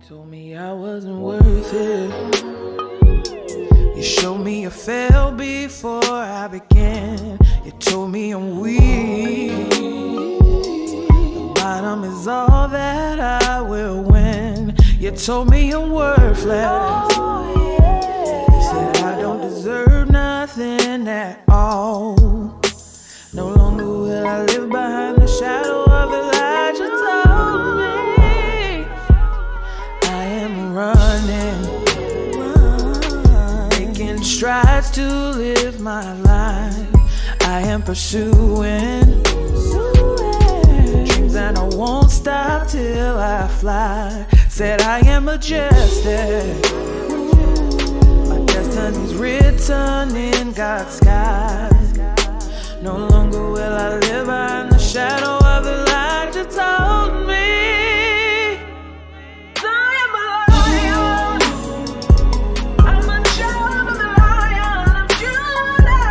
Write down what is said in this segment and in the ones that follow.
Told me I wasn't worth it. You showed me you fell before I began. You told me I'm weak. The bottom is all that I will win. You told me I'm worthless. You said I don't deserve nothing at all. No longer will I live behind the shadow of the lies you told me. I am running, making strides to live my life. I am pursuing dreams and I won't stop till I fly. Said I am majestic. My destiny's written in God's skies. No longer will I live behind the shadow of the light you told me. I am a lion. I'm a child of the Lion of Judah.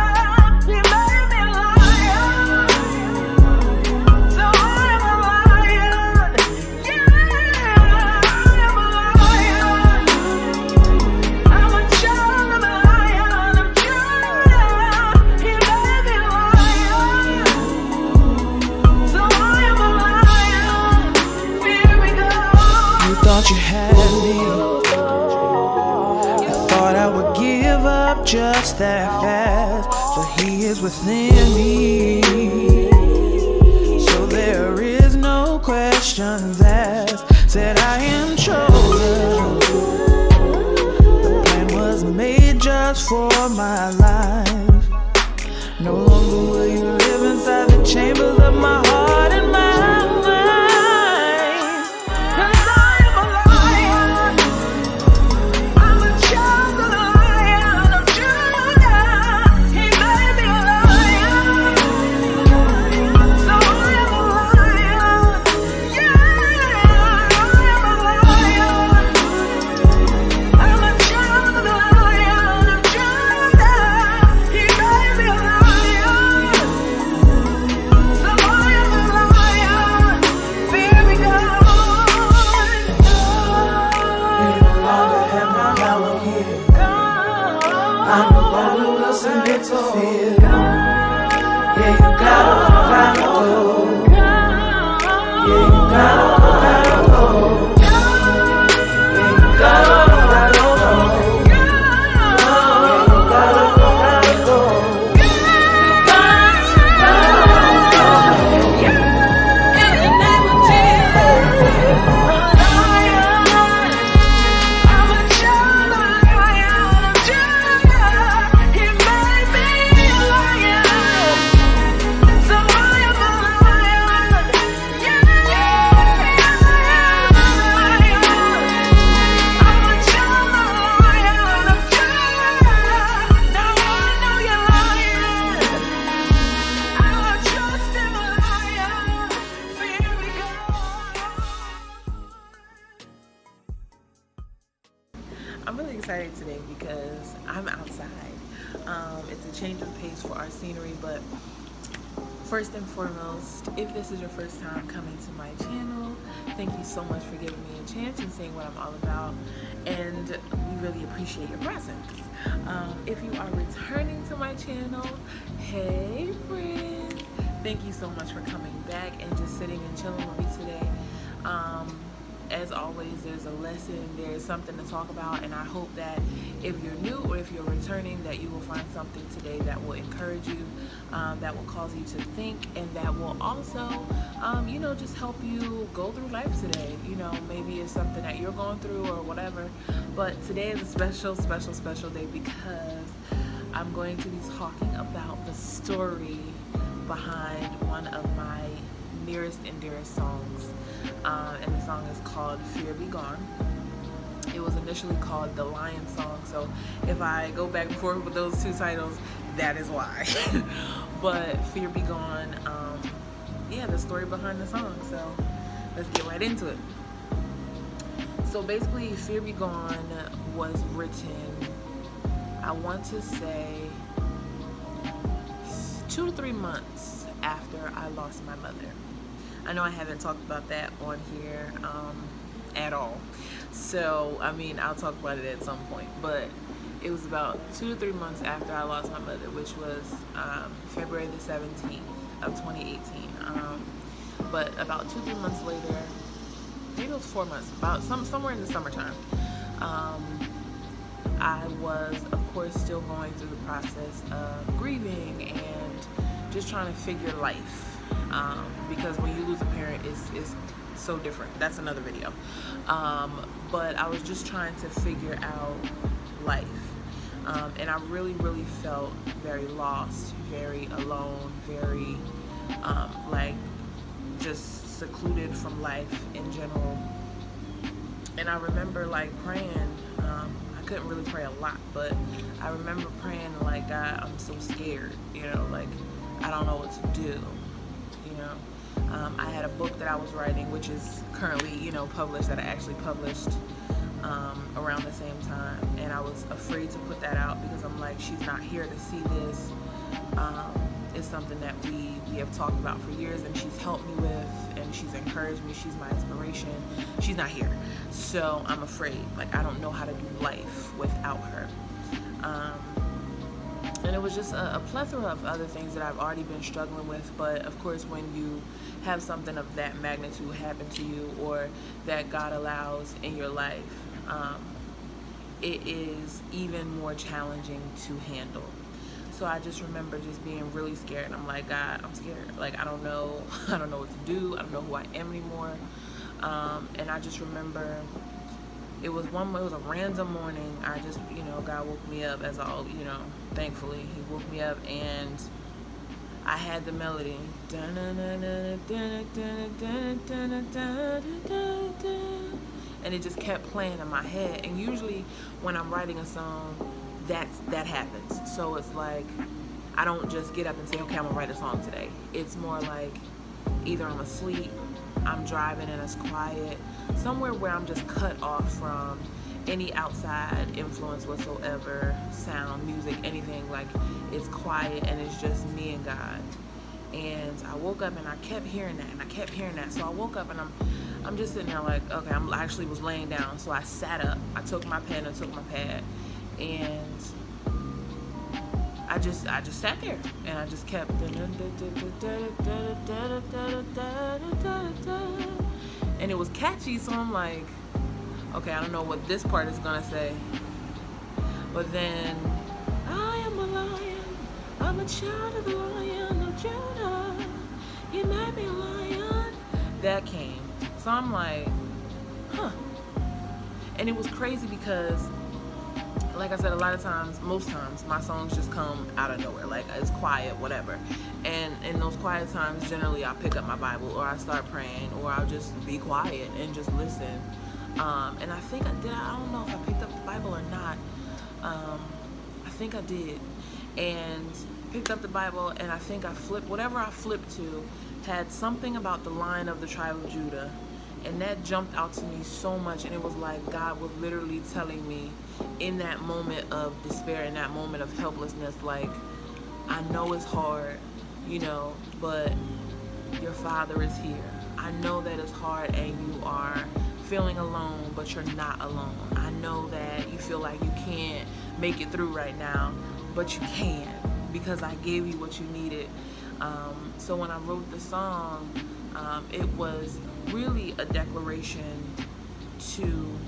He made me a lion. So I am a lion. Yeah, I am a lion. I'm a child of the Lion of Judah. He made me a lion. So I am a lion. Here we go. You thought you had me. You thought I would give up just that fast, but He is within me. So there is no questions asked. Said I am chosen. The plan was made just for my life. No longer will you live inside the chambers of my heart and my mind. 'Cause I am a lion. I'm a child of the Lion of Judah. He made me a lion. So I am a lion. Yeah, I am a lion. I'm a child of the Lion of Judah. He made me a lion. So I am a lion. Here we go. You no longer have my power here. I'm no longer will submit to fear. Yeah, you gotta go. Yeah, you gotta go. Yeah, you gotta go. I'm really excited today because I'm outside. It's a change of pace for our scenery, but first and foremost, if this is your first time coming to my channel, thank you so much for giving me a chance and seeing what I'm all about, and we really appreciate your presence. If you are returning to my channel, hey friend, thank you so much for coming back and just sitting and chilling with me today. As always, there's a lesson, there's something to talk about, and I hope that if you're new or if you're returning, that you will find something today that will encourage you, that will cause you to think, and that will also, just help you go through life today. Maybe it's something that you're going through or whatever, but today is a special, special, special day because I'm going to be talking about the story behind one of my nearest and dearest songs. And the song is called Fear Be Gone. It was initially called The Lion Song, so if I go back and forth with those two titles, that is why. But Fear Be Gone, the story behind the song, so let's get right into it. So basically, Fear Be Gone was written, I want to say, 2 to 3 months after I lost my mother. I know I haven't talked about that on here at all. So, I mean, I'll talk about it at some point, but it was about 2 to 3 months after I lost my mother, which was February the 17th of 2018. But about 2 3 months later, maybe it was 4 months, about somewhere in the summertime, I was, of course, still going through the process of grieving and just trying to figure life. Because when you lose a parent, it's so different. That's another video. But I was just trying to figure out life. And I really, really felt very lost, very alone, very like just secluded from life in general. And I remember like praying. I couldn't really pray a lot, but I remember praying like, God, I'm so scared, like I don't know what to do. I had a book that I was writing, which is currently, published, that I actually published around the same time, and I was afraid to put that out because I'm like, she's not here to see this. It's something that we have talked about for years, and she's helped me with, and she's encouraged me. She's my inspiration. She's not here, so I'm afraid. Like, I don't know how to do life without her. And it was just a plethora of other things that I've already been struggling with. But of course, when you have something of that magnitude happen to you, or that God allows in your life, it is even more challenging to handle. So I just remember just being really scared. And I'm like, God, I'm scared. Like, I don't know what to do. I don't know who I am anymore. And I just remember it was a random morning. I just, God woke me up, as all, thankfully he woke me up, and I had the melody, and it just kept playing in my head. And usually when I'm writing a song, that happens. So it's like, I don't just get up and say, okay, I'm gonna write a song today. It's more like either I'm asleep, I'm driving and it's quiet, somewhere where I'm just cut off from any outside influence whatsoever, sound, music, anything. Like, it's quiet and it's just me and God. And I woke up and I kept hearing that, and I kept hearing that. So I woke up and I'm just sitting there like, okay, I actually was laying down. So I sat up, I took my pen and took my pad, and I just sat there, and I just kept, and it was catchy. So I'm like, okay, I don't know what this part is gonna say, but then, I am a lion, I'm a child of the Lion of Judah, you made me a lion. That came. So I'm like, huh. And it was crazy because, like I said, a lot of times, most times, my songs just come out of nowhere. Like, it's quiet, whatever. And in those quiet times, generally, I'll pick up my Bible, or I start praying, or I'll just be quiet and just listen. And I think I did. I don't know if I picked up the Bible or not. I think I did. And picked up the Bible, and I think I flipped, whatever I flipped to had something about the Lion of the tribe of Judah. And that jumped out to me so much, and it was like God was literally telling me in that moment of despair, in that moment of helplessness, like, I know it's hard, but your Father is here. I know that it's hard and you are feeling alone, but you're not alone. I know that you feel like you can't make it through right now, but you can, because I gave you what you needed. So when I wrote the song, it was really a declaration to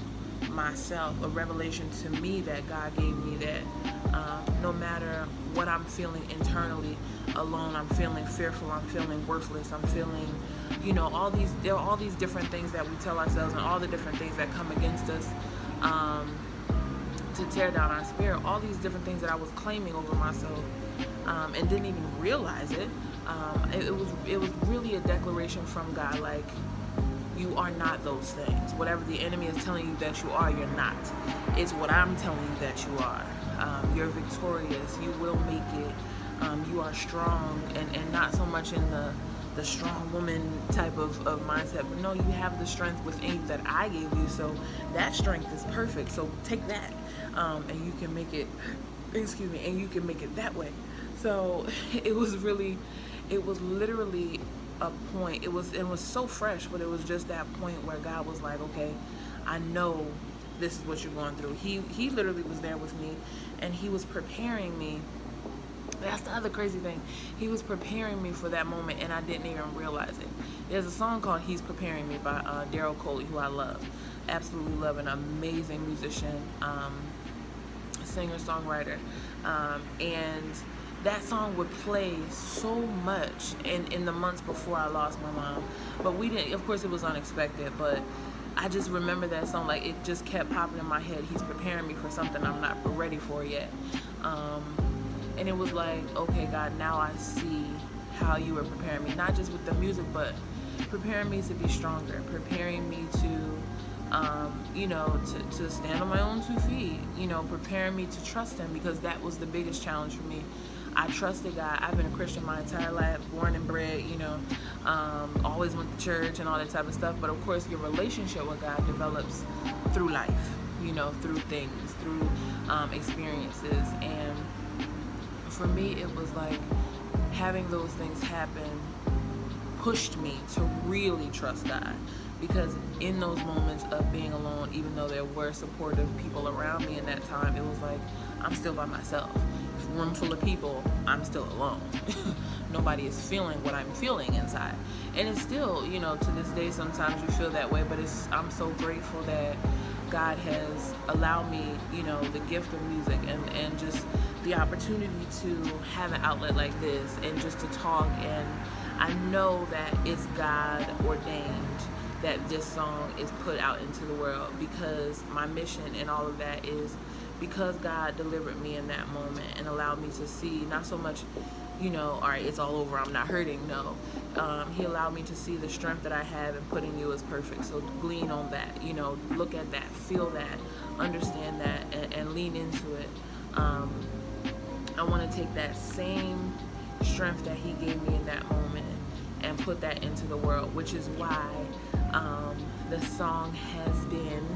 myself, a revelation to me that God gave me, that no matter what I'm feeling internally, alone, I'm feeling fearful, I'm feeling worthless, I'm feeling, there are all these different things that we tell ourselves, and all the different things that come against us to tear down our spirit, all these different things that I was claiming over myself, and didn't even realize it. It was really a declaration from God, like, you are not those things. Whatever the enemy is telling you that you are, you're not. It's what I'm telling you that you are. You're victorious. You will make it. You are strong, and not so much in the strong woman type of mindset, but no, you have the strength within you that I gave you, so that strength is perfect. So take that, and you can make it, and you can make it that way. So it was literally a point. It was so fresh, but it was just that point where God was like, okay, I know this is what you're going through. He literally was there with me, and he was preparing me. That's the other crazy thing. He was preparing me for that moment, and I didn't even realize it. There's a song called He's Preparing Me by Daryl Coley, who I love. Absolutely love, an amazing musician, singer-songwriter. And that song would play so much in the months before I lost my mom. But we didn't, of course it was unexpected, but I just remember that song, like it just kept popping in my head. He's preparing me for something I'm not ready for yet. And it was like, okay, God, now I see how you were preparing me, not just with the music, but preparing me to be stronger, preparing me to, you know, to stand on my own 2 feet, you know, preparing me to trust him, because that was the biggest challenge for me. I trusted God. I've been a Christian my entire life, born and bred, you know, always went to church and all that type of stuff. But of course, your relationship with God develops through life, you know, through things, through experiences. And for me, it was like having those things happen pushed me to really trust God, because in those moments of being alone, even though there were supportive people around me in that time, it was like I'm still by myself. Room full of people, I'm still alone. Nobody is feeling what I'm feeling inside. And it's still, you know, to this day, sometimes you feel that way, but I'm so grateful that God has allowed me, you know, the gift of music and just the opportunity to have an outlet like this and just to talk. And I know that it's God ordained that this song is put out into the world, because my mission and all of that is because God delivered me in that moment and allowed me to see, not so much, you know, all right, it's all over, I'm not hurting. No, he allowed me to see the strength that I have, and putting you is perfect. So glean on that, you know, look at that, feel that, understand that, and lean into it. I want to take that same strength that he gave me in that moment and put that into the world, which is why the song has been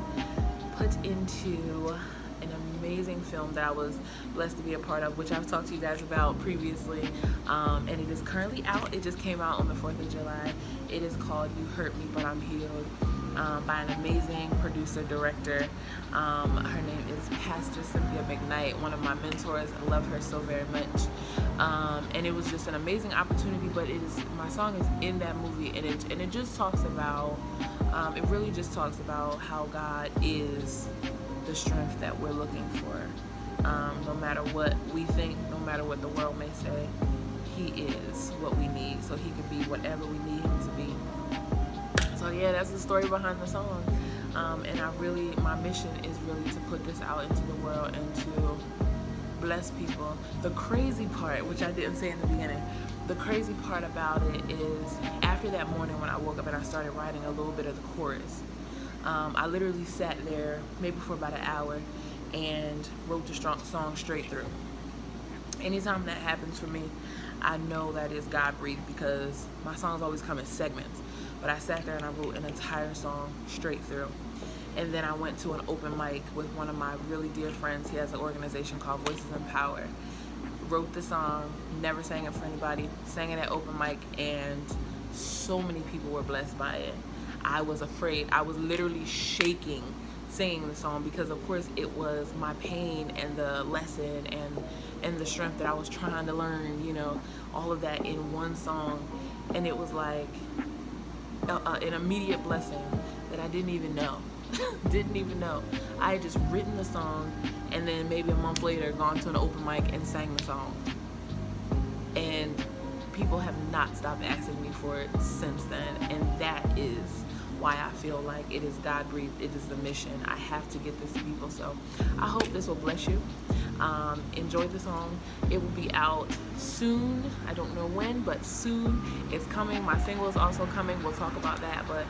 put into an amazing film that I was blessed to be a part of, which I've talked to you guys about previously, and it is currently out. It just came out on the 4th of July. It is called You Hurt Me But I'm Healed, by an amazing producer, director. Her name is Pastor Cynthia McKnight, one of my mentors. I love her so very much. And it was just an amazing opportunity, but my song is in that movie, and it just talks about, it really just talks about how God is the strength that we're looking for. No matter what we think, no matter what the world may say, he is what we need, so he can be whatever we need him to be. So yeah, that's the story behind the song. And my mission is really to put this out into the world and to bless people. The crazy part, which I didn't say in the beginning, the crazy part about it is, after that morning when I woke up and I started writing a little bit of the chorus, I literally sat there maybe for about an hour and wrote the song straight through. Anytime that happens for me, I know that is God breathed, because my songs always come in segments. But I sat there and I wrote an entire song straight through. And then I went to an open mic with one of my really dear friends. He has an organization called Voices in Power. Wrote the song, never sang it for anybody, sang it at open mic, and so many people were blessed by it. I was afraid. I was literally shaking singing the song, because of course it was my pain and the lesson and the strength that I was trying to learn, you know, all of that in one song. And it was like an immediate blessing that I didn't even know. Didn't even know. I had just written the song, and then maybe a month later gone to an open mic and sang the song. And people have not stopped asking me for it since then. And that is why I feel like it is God breathed. It is the mission. I have to get this to people. So I hope this will bless you. Enjoy the song. It will be out soon. I don't know when, but soon. It's coming. My single is also coming. We'll talk about that. But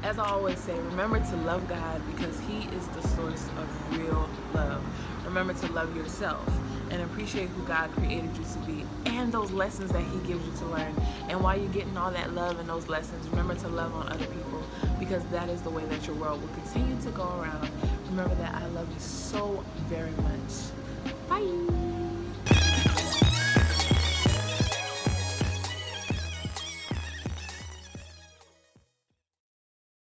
as I always say, remember to love God, because he is the source of real love. Remember to love yourself and appreciate who God created you to be, and those lessons that he gives you to learn. And while you're getting all that love and those lessons, remember to love on other people, because that is the way that your world will continue to go around. Remember that I love you so very much. Bye.